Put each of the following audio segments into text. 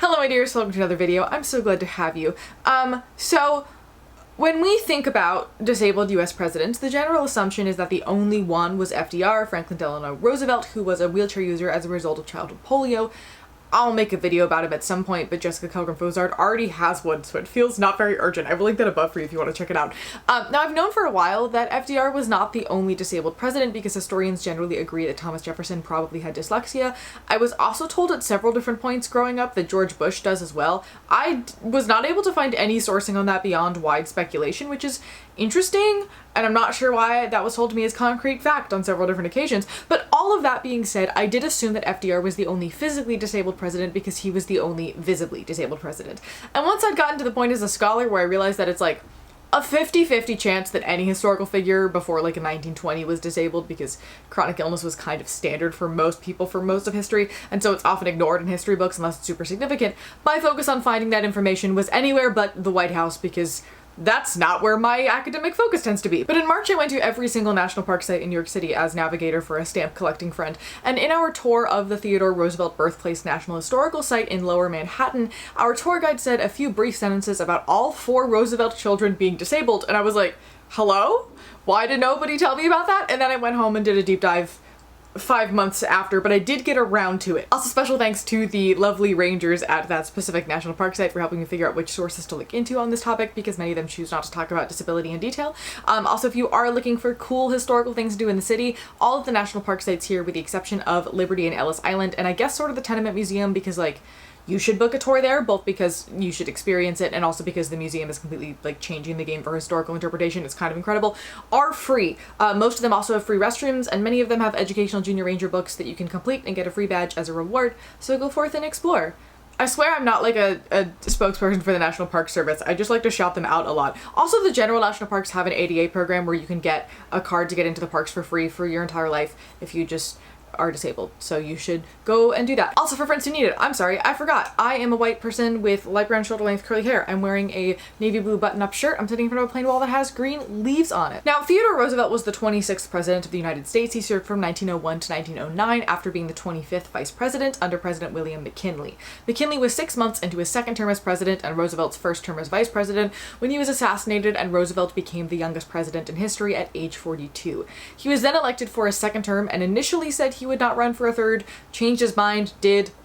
Hello my dears, welcome to another video. I'm so glad to have you. So when we think about disabled US presidents, the general assumption is that the only one was FDR, Franklin Delano Roosevelt, who was a wheelchair user as a result of childhood polio. I'll make a video about him at some point, but Jessica Kelgren-Fozard already has one, so it feels not very urgent. I will link that above for you if you want to check it out. Now, I've known for a while that FDR was not the only disabled president because historians generally agree that Thomas Jefferson probably had dyslexia. I was also told at several different points growing up that George Bush does as well. I was not able to find any sourcing on that beyond wide speculation, which is interesting, and I'm not sure why that was told to me as concrete fact on several different occasions. But all of that being said, I did assume that FDR was the only physically disabled president because he was the only visibly disabled president. And once I'd gotten to the point as a scholar where I realized that it's like a 50-50 chance that any historical figure before like in 1920 was disabled, because chronic illness was kind of standard for most people for most of history, and so it's often ignored in history books unless it's super significant, my focus on finding that information was anywhere but the White House, because that's not where my academic focus tends to be. But in March I went to every single national park site in New York City as navigator for a stamp collecting friend, and in our tour of the Theodore Roosevelt Birthplace National Historical Site in Lower Manhattan, our tour guide said a few brief sentences about all 4 Roosevelt children being disabled, and I was like, hello? Why did nobody tell me about that? And then I went home and did a deep dive 5 months after, but I did get around to it. Also, special thanks to the lovely rangers at that specific national park site for helping me figure out which sources to look into on this topic, because many of them choose not to talk about disability in detail. Also, if you are looking for cool historical things to do in the city, all of the national park sites here, with the exception of Liberty and Ellis Island, and I guess sort of the Tenement Museum, because like, you should book a tour there, both because you should experience it and also because the museum is completely like changing the game for historical interpretation. It's kind of incredible. Are free. Most of them also have free restrooms, and many of them have educational junior ranger books that you can complete and get a free badge as a reward, so go forth and explore. I swear I'm not like a spokesperson for the National Park Service. I just like to shout them out a lot. Also, the general national parks have an ADA program where you can get a card to get into the parks for free for your entire life if you just are disabled, so you should go and do that. Also, for friends who need it, I'm sorry, I forgot. I am a white person with light brown shoulder length curly hair. I'm wearing a navy blue button-up shirt. I'm sitting in front of a plain wall that has green leaves on it. Now, Theodore Roosevelt was the 26th president of the United States. He served from 1901 to 1909 after being the 25th vice president under President William McKinley. McKinley was 6 months into his second term as president and Roosevelt's first term as vice president when he was assassinated, and Roosevelt became the youngest president in history at age 42. He was then elected for a second term and initially said he would not run for a third, changed his mind,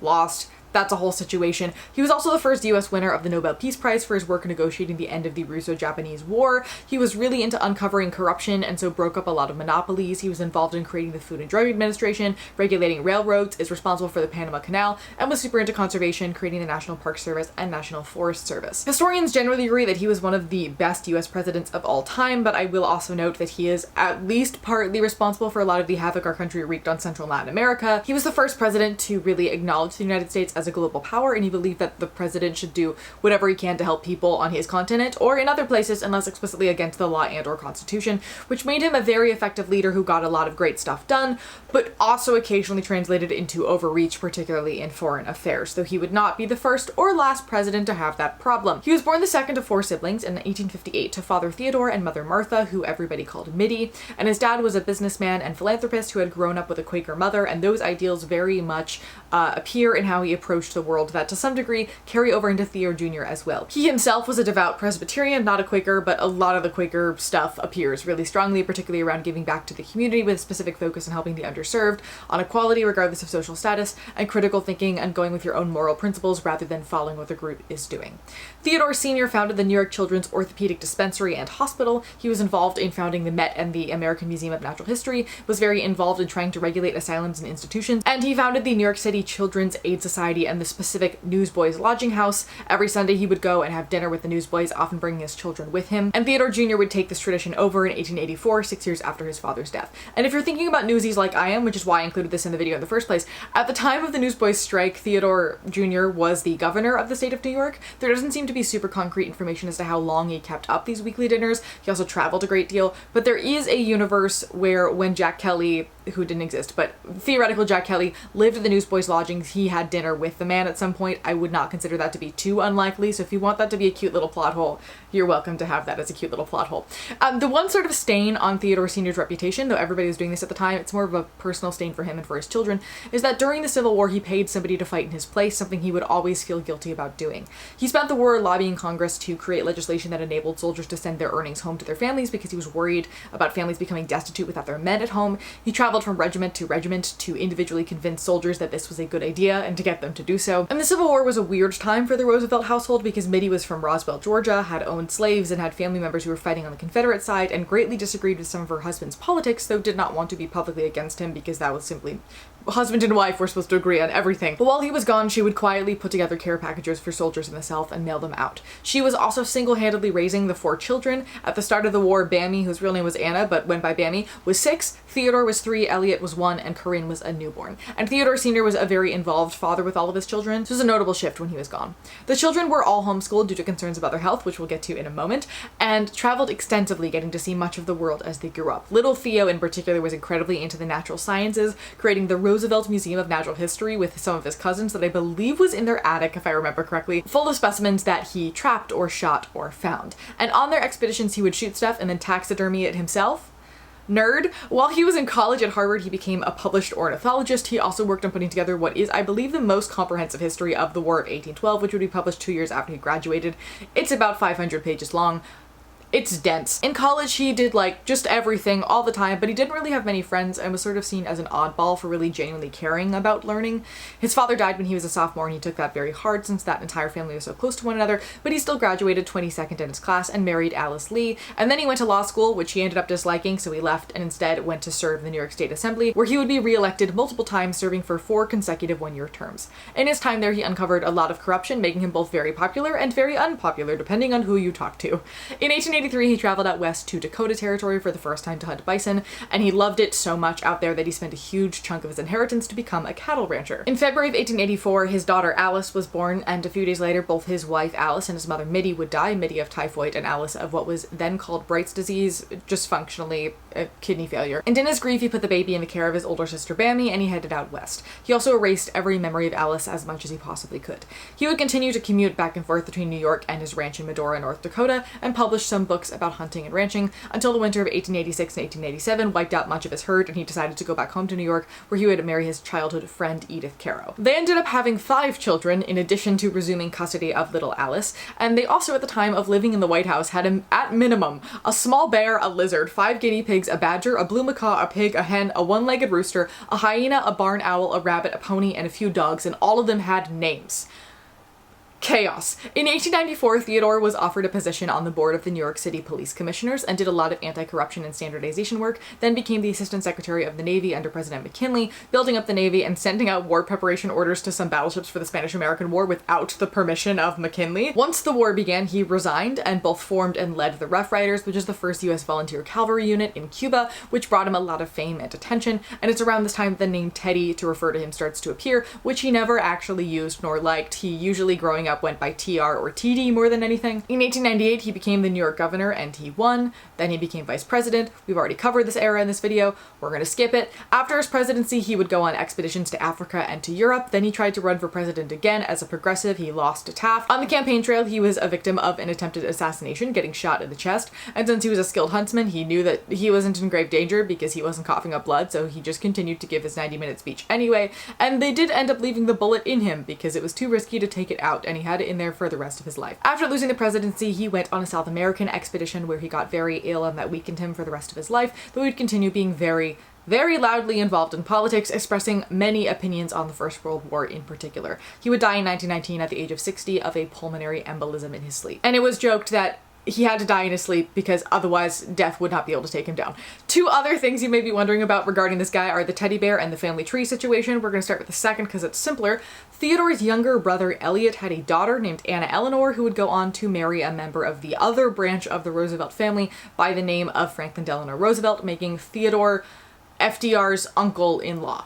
lost. That's a whole situation. He was also the first US winner of the Nobel Peace Prize for his work negotiating the end of the Russo-Japanese War. He was really into uncovering corruption and so broke up a lot of monopolies. He was involved in creating the Food and Drug Administration, regulating railroads, is responsible for the Panama Canal, and was super into conservation, creating the National Park Service and National Forest Service. Historians generally agree that he was one of the best US presidents of all time, but I will also note that he is at least partly responsible for a lot of the havoc our country wreaked on Central Latin America. He was the first president to really acknowledge the United States as a global power, and he believed that the president should do whatever he can to help people on his continent or in other places unless explicitly against the law and or constitution, which made him a very effective leader who got a lot of great stuff done, but also occasionally translated into overreach, particularly in foreign affairs, though he would not be the first or last president to have that problem. He was born the second of 4 siblings in 1858 to Father Theodore and Mother Martha, who everybody called Mitty, and his dad was a businessman and philanthropist who had grown up with a Quaker mother, and those ideals very much appear in how he approached the world that to some degree carry over into Theo Jr. as well. He himself was a devout Presbyterian, not a Quaker, but a lot of the Quaker stuff appears really strongly, particularly around giving back to the community with a specific focus on helping the underserved, on equality regardless of social status, and critical thinking and going with your own moral principles rather than following what the group is doing. Theodore Sr. founded the New York Children's Orthopedic Dispensary and Hospital. He was involved in founding the Met and the American Museum of Natural History, was very involved in trying to regulate asylums and institutions, and he founded the New York City Children's Aid Society and the specific Newsboys Lodging House. Every Sunday he would go and have dinner with the newsboys, often bringing his children with him, and Theodore Jr. would take this tradition over in 1884, 6 years after his father's death. And if you're thinking about newsies like I am, which is why I included this in the video in the first place, at the time of the Newsboys strike, Theodore Jr. was the governor of the state of New York. There doesn't seem to be super concrete information as to how long he kept up these weekly dinners. He also traveled a great deal, but there is a universe where when Jack Kelly, who didn't exist, but theoretical Jack Kelly, lived at the Newsboys Lodgings, he had dinner with with the man at some point, I would not consider that to be too unlikely. So if you want that to be a cute little plot hole, you're welcome to have that as a cute little plot hole. The one sort of stain on Theodore Sr.'s reputation, though everybody was doing this at the time, it's more of a personal stain for him and for his children, is that during the Civil War he paid somebody to fight in his place, something he would always feel guilty about doing. He spent the war lobbying Congress to create legislation that enabled soldiers to send their earnings home to their families because he was worried about families becoming destitute without their men at home. He traveled from regiment to individually convince soldiers that this was a good idea and to get them to do so. And the Civil War was a weird time for the Roosevelt household because Mittie was from Roswell, Georgia, had owned slaves, and had family members who were fighting on the Confederate side, and greatly disagreed with some of her husband's politics, though did not want to be publicly against him because that was simply husband and wife were supposed to agree on everything. But while he was gone, she would quietly put together care packages for soldiers in the South and mail them out. She was also single-handedly raising the 4 children. At the start of the war, Bammy, whose real name was Anna but went by Bammy, was 6, Theodore was 3, Elliot was 1, and Corinne was a newborn. And Theodore Sr. was a very involved father with all of his children. This was a notable shift when he was gone. The children were all homeschooled due to concerns about their health, which we'll get to in a moment, and traveled extensively, getting to see much of the world as they grew up. Little Theo in particular was incredibly into the natural sciences, creating the Roosevelt Museum of Natural History with some of his cousins that I believe was in their attic, if I remember correctly, full of specimens that he trapped or shot or found. And on their expeditions he would shoot stuff and then taxidermy it himself. Nerd. While he was in college at Harvard, he became a published ornithologist. He also worked on putting together what is, I believe, the most comprehensive history of the War of 1812, which would be published 2 years after he graduated. It's about 500 pages long. It's dense. In college, he did like just everything all the time, but he didn't really have many friends and was sort of seen as an oddball for really genuinely caring about learning. His father died when he was a sophomore and he took that very hard since that entire family was so close to one another, but he still graduated 22nd in his class and married Alice Lee. And then he went to law school, which he ended up disliking, so he left and instead went to serve in the New York State Assembly, where he would be re-elected multiple times, serving for 4 consecutive one-year terms. In his time there, he uncovered a lot of corruption, making him both very popular and very unpopular, depending on who you talk to. In 1883, he traveled out west to Dakota Territory for the first time to hunt bison, and he loved it so much out there that he spent a huge chunk of his inheritance to become a cattle rancher. In February of 1884, his daughter Alice was born, and a few days later, both his wife Alice and his mother Mittie would die, Mittie of typhoid and Alice of what was then called Bright's disease, just functionally kidney failure. And in his grief, he put the baby in the care of his older sister Bammy, and he headed out west. He also erased every memory of Alice as much as he possibly could. He would continue to commute back and forth between New York and his ranch in Medora, North Dakota, and published some books about hunting and ranching until the winter of 1886 and 1887 wiped out much of his herd, and he decided to go back home to New York, where he would marry his childhood friend Edith Caro. They ended up having 5 children in addition to resuming custody of little Alice, and they also at the time of living in the White House had at minimum a small bear, a lizard, 5 guinea pigs, a badger, a blue macaw, a pig, a hen, a one-legged rooster, a hyena, a barn owl, a rabbit, a pony, and a few dogs, and all of them had names. Chaos. In 1894, Theodore was offered a position on the board of the New York City Police Commissioners and did a lot of anti-corruption and standardization work, then became the Assistant Secretary of the Navy under President McKinley, building up the Navy and sending out war preparation orders to some battleships for the Spanish-American War without the permission of McKinley. Once the war began, he resigned and both formed and led the Rough Riders, which is the first U.S. volunteer cavalry unit in Cuba, which brought him a lot of fame and attention, and it's around this time that the name Teddy, to refer to him, starts to appear, which he never actually used nor liked. He usually, growing up, went by TR or TD more than anything. In 1898, he became the New York governor and he won. Then he became vice president. We've already covered this era in this video. We're going to skip it. After his presidency, he would go on expeditions to Africa and to Europe. Then he tried to run for president again as a progressive. He lost to Taft. On the campaign trail, he was a victim of an attempted assassination, getting shot in the chest. And since he was a skilled huntsman, he knew that he wasn't in grave danger because he wasn't coughing up blood, so he just continued to give his 90-minute speech anyway. And they did end up leaving the bullet in him because it was too risky to take it out, and he had it in there for the rest of his life. After losing the presidency, he went on a South American expedition where he got very ill and that weakened him for the rest of his life, though he'd continue being very loudly involved in politics, expressing many opinions on the First World War in particular. He would die in 1919 at the age of 60 of a pulmonary embolism in his sleep. And it was joked that he had to die in his sleep because otherwise death would not be able to take him down. 2 other things you may be wondering about regarding this guy are the teddy bear and the family tree situation. We're going to start with the second because it's simpler. Theodore's younger brother Elliot had a daughter named Anna Eleanor who would go on to marry a member of the other branch of the Roosevelt family by the name of Franklin Delano Roosevelt, making Theodore FDR's uncle-in-law.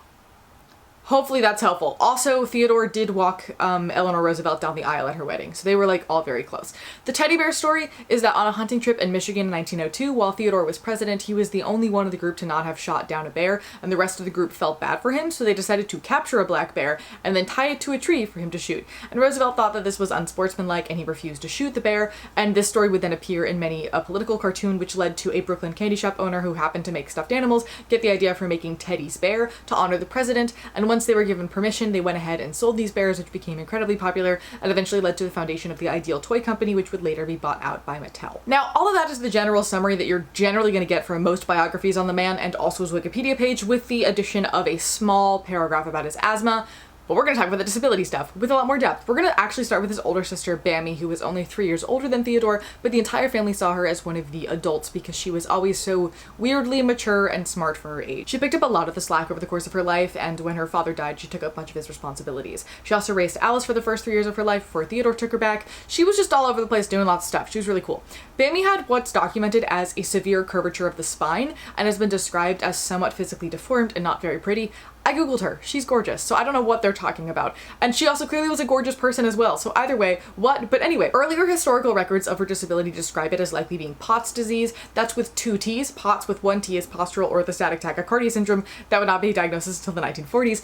Hopefully that's helpful. Also, Theodore did walk Eleanor Roosevelt down the aisle at her wedding, so they were like all very close. The teddy bear story is that on a hunting trip in Michigan in 1902, while Theodore was president, he was the only one of the group to not have shot down a bear, and the rest of the group felt bad for him, so they decided to capture a black bear and then tie it to a tree for him to shoot. And Roosevelt thought that this was unsportsmanlike, and he refused to shoot the bear, and this story would then appear in many a political cartoon, which led to a Brooklyn candy shop owner who happened to make stuffed animals get the idea for making Teddy's Bear to honor the president, and once they were given permission, they went ahead and sold these bears, which became incredibly popular and eventually led to the foundation of the Ideal Toy Company, which would later be bought out by Mattel. Now, all of that is the general summary that you're generally going to get from most biographies on the man and also his Wikipedia page, with the addition of a small paragraph about his asthma. But we're going to talk about the disability stuff with a lot more depth. We're going to actually start with his older sister, Bammy, who was only 3 years older than Theodore, but the entire family saw her as one of the adults because she was always so weirdly mature and smart for her age. She picked up a lot of the slack over the course of her life, and when her father died, she took up much of his responsibilities. She also raised Alice for the first 3 years of her life before Theodore took her back. She was just all over the place doing lots of stuff. She was really cool. Bammy had what's documented as a severe curvature of the spine and has been described as somewhat physically deformed and not very pretty. I googled her. She's gorgeous, so I don't know what they're talking about. And she also clearly was a gorgeous person as well, so either way, what? But anyway, earlier historical records of her disability describe it as likely being Pott's disease. That's with 2 T's. Pott's with 1 T is postural orthostatic tachycardia syndrome. That would not be a diagnosis until the 1940s.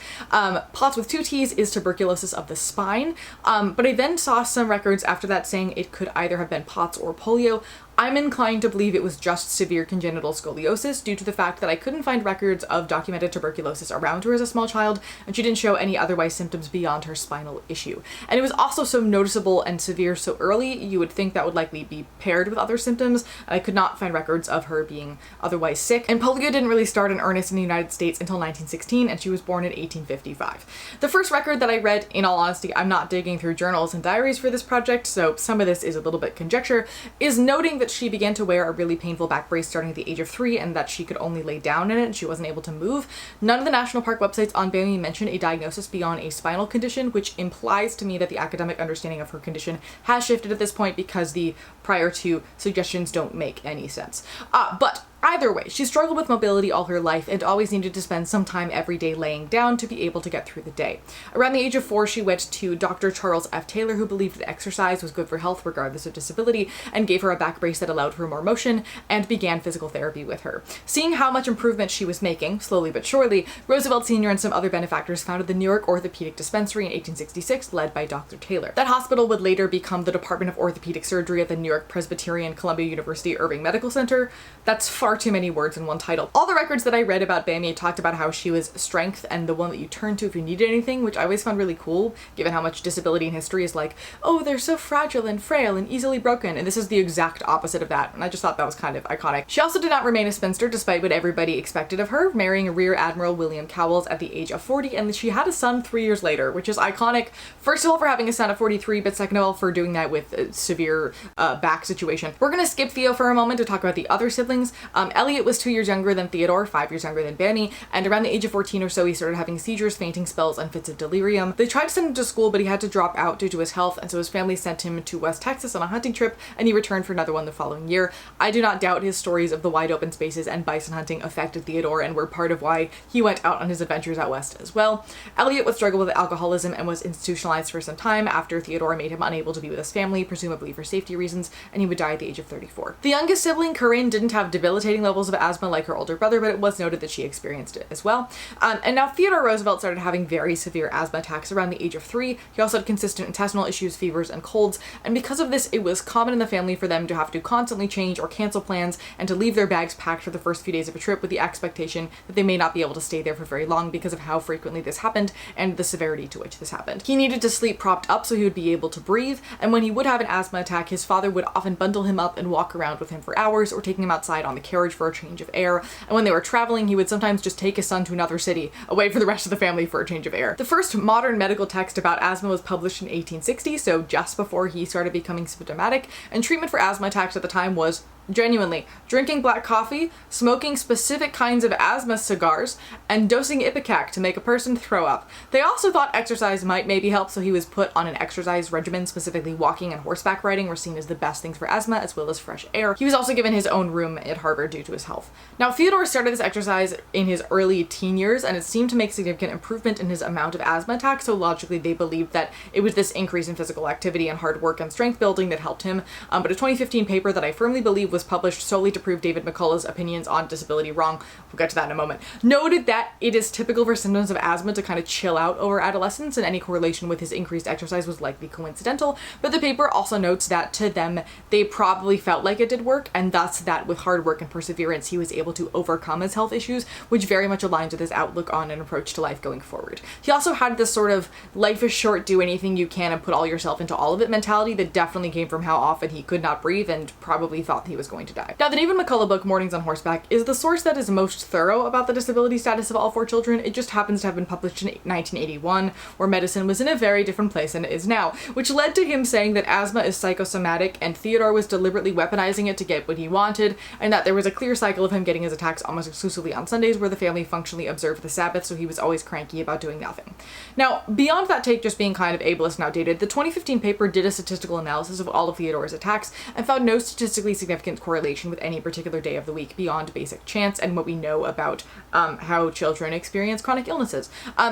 Pott's with 2 T's is tuberculosis of the spine. But I then saw some records after that saying it could either have been Pott's or polio. I'm inclined to believe it was just severe congenital scoliosis due to the fact that I couldn't find records of documented tuberculosis around her as a small child, and she didn't show any otherwise symptoms beyond her spinal issue. And it was also so noticeable and severe so early, you would think that would likely be paired with other symptoms, and I could not find records of her being otherwise sick. And polio didn't really start in earnest in the United States until 1916, and she was born in 1855. The first record that I read, in all honesty, I'm not digging through journals and diaries for this project, so some of this is a little bit conjecture, is noting that she began to wear a really painful back brace starting at the age of 3 and that she could only lay down in it and she wasn't able to move. None of the national park websites on Bammy mention a diagnosis beyond a spinal condition, which implies to me that the academic understanding of her condition has shifted at this point because the prior to suggestions don't make any sense. But either way, she struggled with mobility all her life and always needed to spend some time every day laying down to be able to get through the day. Around the age of 4, she went to Dr. Charles F. Taylor, who believed that exercise was good for health regardless of disability, and gave her a back brace that allowed for more motion, and began physical therapy with her. Seeing how much improvement she was making, slowly but surely, Roosevelt Sr. and some other benefactors founded the New York Orthopedic Dispensary in 1866, led by Dr. Taylor. That hospital would later become the Department of Orthopedic Surgery at the New York Presbyterian Columbia University Irving Medical Center. That's far too many words in one title. All the records that I read about Bammy talked about how she was strength and the one that you turned to if you needed anything, which I always found really cool, given how much disability in history is like, oh, they're so fragile and frail and easily broken, and this is the exact opposite of that, and I just thought that was kind of iconic. She also did not remain a spinster despite what everybody expected of her, marrying Rear Admiral William Cowles at the age of 40, and she had a son 3 years later, which is iconic, first of all for having a son at 43, but second of all for doing that with a severe back situation. We're gonna skip Theo for a moment to talk about the other siblings. Elliot was 2 years younger than Theodore, 5 years younger than Bammy, and around the age of 14 or so he started having seizures, fainting spells, and fits of delirium. They tried to send him to school, but he had to drop out due to his health, and so his family sent him to West Texas on a hunting trip, and he returned for another one the following year. I do not doubt his stories of the wide open spaces and bison hunting affected Theodore and were part of why he went out on his adventures out west as well. Elliot would struggle with alcoholism and was institutionalized for some time after Theodore made him unable to be with his family, presumably for safety reasons, and he would die at the age of 34. The youngest sibling, Corinne, didn't have debilitating levels of asthma like her older brother, but it was noted that she experienced it as well. And now Theodore Roosevelt started having very severe asthma attacks around the age of 3. He also had consistent intestinal issues, fevers, and colds, and because of this, it was common in the family for them to have to constantly change or cancel plans and to leave their bags packed for the first few days of a trip with the expectation that they may not be able to stay there for very long because of how frequently this happened and the severity to which this happened. He needed to sleep propped up so he would be able to breathe, and when he would have an asthma attack, his father would often bundle him up and walk around with him for hours, or taking him outside on the carriage for a change of air, and when they were traveling, he would sometimes just take his son to another city, away from the rest of the family for a change of air. The first modern medical text about asthma was published in 1860, so just before he started becoming symptomatic, and treatment for asthma attacks at the time was genuinely, drinking black coffee, smoking specific kinds of asthma cigars, and dosing Ipecac to make a person throw up. They also thought exercise might maybe help, so he was put on an exercise regimen. Specifically, walking and horseback riding were seen as the best things for asthma, as well as fresh air. He was also given his own room at Harvard due to his health. Now, Theodore started this exercise in his early teen years, and it seemed to make significant improvement in his amount of asthma attacks, so logically they believed that it was this increase in physical activity and hard work and strength building that helped him. But a 2015 paper that I firmly believe was published solely to prove David McCullough's opinions on disability wrong, we'll get to that in a moment, noted that it is typical for symptoms of asthma to kind of chill out over adolescence, and any correlation with his increased exercise was likely coincidental. But the paper also notes that to them, they probably felt like it did work, and thus that with hard work and perseverance, he was able to overcome his health issues, which very much aligns with his outlook on an approach to life going forward. He also had this sort of life is short, do anything you can and put all yourself into all of it mentality that definitely came from how often he could not breathe and probably thought he was going to die. Now, the David McCullough book, Mornings on Horseback, is the source that is most thorough about the disability status of all four children. It just happens to have been published in 1981, where medicine was in a very different place than it is now, which led to him saying that asthma is psychosomatic and Theodore was deliberately weaponizing it to get what he wanted, and that there was a clear cycle of him getting his attacks almost exclusively on Sundays, where the family functionally observed the Sabbath, so he was always cranky about doing nothing. Now, beyond that take just being kind of ableist and outdated, the 2015 paper did a statistical analysis of all of Theodore's attacks and found no statistically significant correlation with any particular day of the week beyond basic chance and what we know about how children experience chronic illnesses.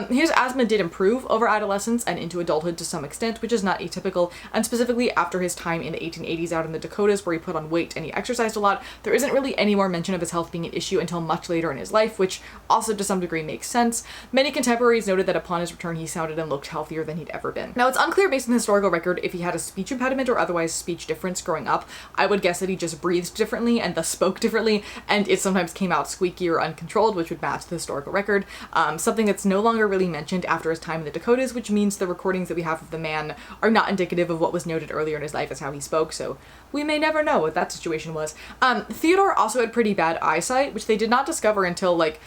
His asthma did improve over adolescence and into adulthood to some extent, which is not atypical, and specifically after his time in the 1880s out in the Dakotas, where he put on weight and he exercised a lot, there isn't really any more mention of his health being an issue until much later in his life, which also to some degree makes sense. Many contemporaries noted that upon his return he sounded and looked healthier than he'd ever been. Now, it's unclear based on the historical record if he had a speech impediment or otherwise speech difference growing up. I would guess that he just breathed differently and thus spoke differently, and it sometimes came out squeaky or uncontrolled, which would match the historical record. Something that's no longer really mentioned after his time in the Dakotas, which means the recordings that we have of the man are not indicative of what was noted earlier in his life as how he spoke, so we may never know what that situation was. Theodore also had pretty bad eyesight, which they did not discover until like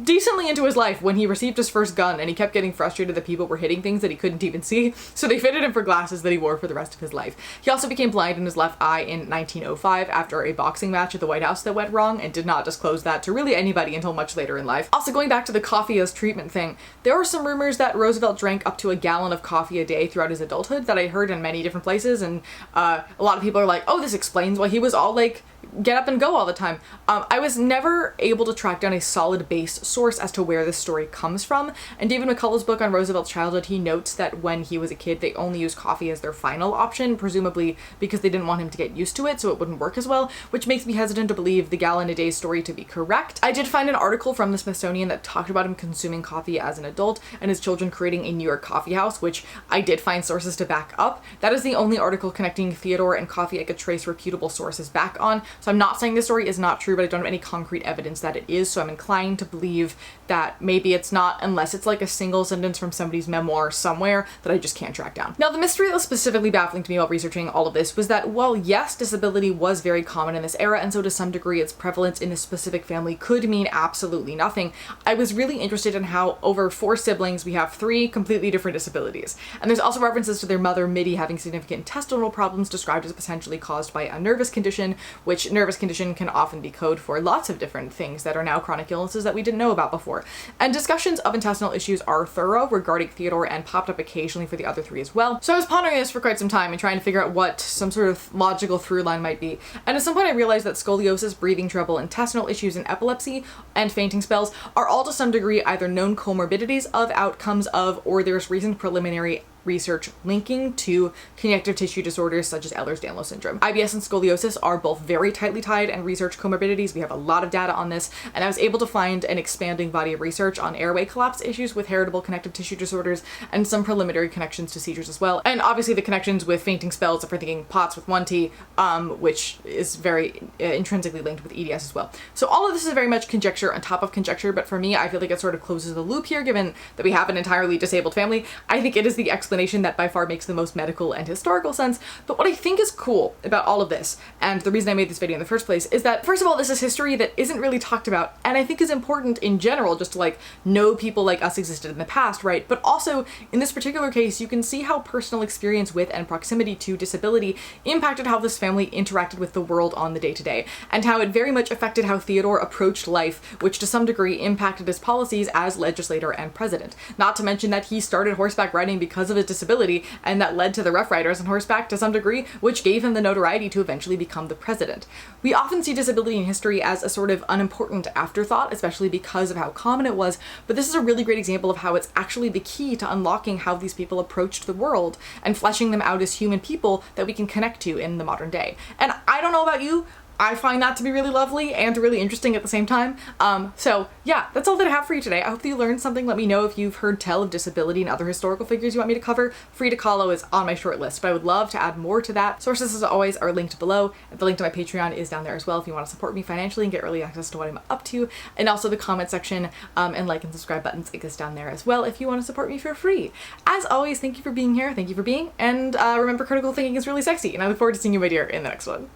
decently into his life when he received his first gun, and he kept getting frustrated that people were hitting things that he couldn't even see, so they fitted him for glasses that he wore for the rest of his life. He also became blind in his left eye in 1905 after a boxing match at the White House that went wrong, and did not disclose that to really anybody until much later in life. Also, going back to the coffee as treatment thing, there were some rumors that Roosevelt drank up to a gallon of coffee a day throughout his adulthood that I heard in many different places, and a lot of people are like, oh, this explains why he was all like get up and go all the time. I was never able to track down a solid base source as to where this story comes from, and David McCullough's book on Roosevelt's childhood, he notes that when he was a kid they only used coffee as their final option, presumably because they didn't want him to get used to it so it wouldn't work as well, which makes me hesitant to believe the gallon a day story to be correct. I did find an article from the Smithsonian that talked about him consuming coffee as an adult and his children creating a New York coffee house, which I did find sources to back up. That is the only article connecting Theodore and coffee I could trace reputable sources back on, so I'm not saying this story is not true, but I don't have any concrete evidence that it is, so I'm inclined to believe that maybe it's not, unless it's like a single sentence from somebody's memoir somewhere that I just can't track down. Now, the mystery that was specifically baffling to me while researching all of this was that while yes, disability was very common in this era, and so to some degree its prevalence in a specific family could mean absolutely nothing, I was really interested in how over 4 siblings we have 3 completely different disabilities. And there's also references to their mother, Mitty, having significant intestinal problems described as potentially caused by a nervous condition, which nervous condition can often be code for lots of different things that are now chronic illnesses that we didn't know about before. And discussions of intestinal issues are thorough regarding Theodore and popped up occasionally for the other 3 as well. So I was pondering this for quite some time and trying to figure out what some sort of logical through line might be. And at some point I realized that scoliosis, breathing trouble, intestinal issues, and epilepsy and fainting spells are all to some degree either known comorbidities of, outcomes of, or there's recent preliminary research linking to connective tissue disorders such as Ehlers-Danlos syndrome. IBS and scoliosis are both very tightly tied and research comorbidities. We have a lot of data on this, and I was able to find an expanding body of research on airway collapse issues with heritable connective tissue disorders and some preliminary connections to seizures as well. And obviously the connections with fainting spells, if we're thinking POTS with 1T, which is very intrinsically linked with EDS as well. So all of this is very much conjecture on top of conjecture, but for me, I feel like it sort of closes the loop here, given that we have an entirely disabled family. I think it is the explanation explanation that by far makes the most medical and historical sense. But what I think is cool about all of this, and the reason I made this video in the first place, is that first of all, this is history that isn't really talked about, and I think is important in general, just to like know people like us existed in the past, right? But also in this particular case, you can see how personal experience with and proximity to disability impacted how this family interacted with the world on the day-to-day, and how it very much affected how Theodore approached life, which to some degree impacted his policies as legislator and president. Not to mention that he started horseback riding because of his disability, and that led to the Rough Riders on horseback to some degree, which gave him the notoriety to eventually become the president. We often see disability in history as a sort of unimportant afterthought, especially because of how common it was, but this is a really great example of how it's actually the key to unlocking how these people approached the world and fleshing them out as human people that we can connect to in the modern day. And I don't know about you, I find that to be really lovely and really interesting at the same time. So yeah, that's all that I have for you today. I hope that you learned something. Let me know if you've heard tell of disability and other historical figures you want me to cover. Frida Kahlo is on my short list, but I would love to add more to that. Sources, as always, are linked below. And the link to my Patreon is down there as well if you want to support me financially and get early access to what I'm up to. And also the comment section and like and subscribe buttons exist down there as well if you want to support me for free. As always, thank you for being here. Thank you for being, and remember, critical thinking is really sexy, and I look forward to seeing you, my dear, in the next one.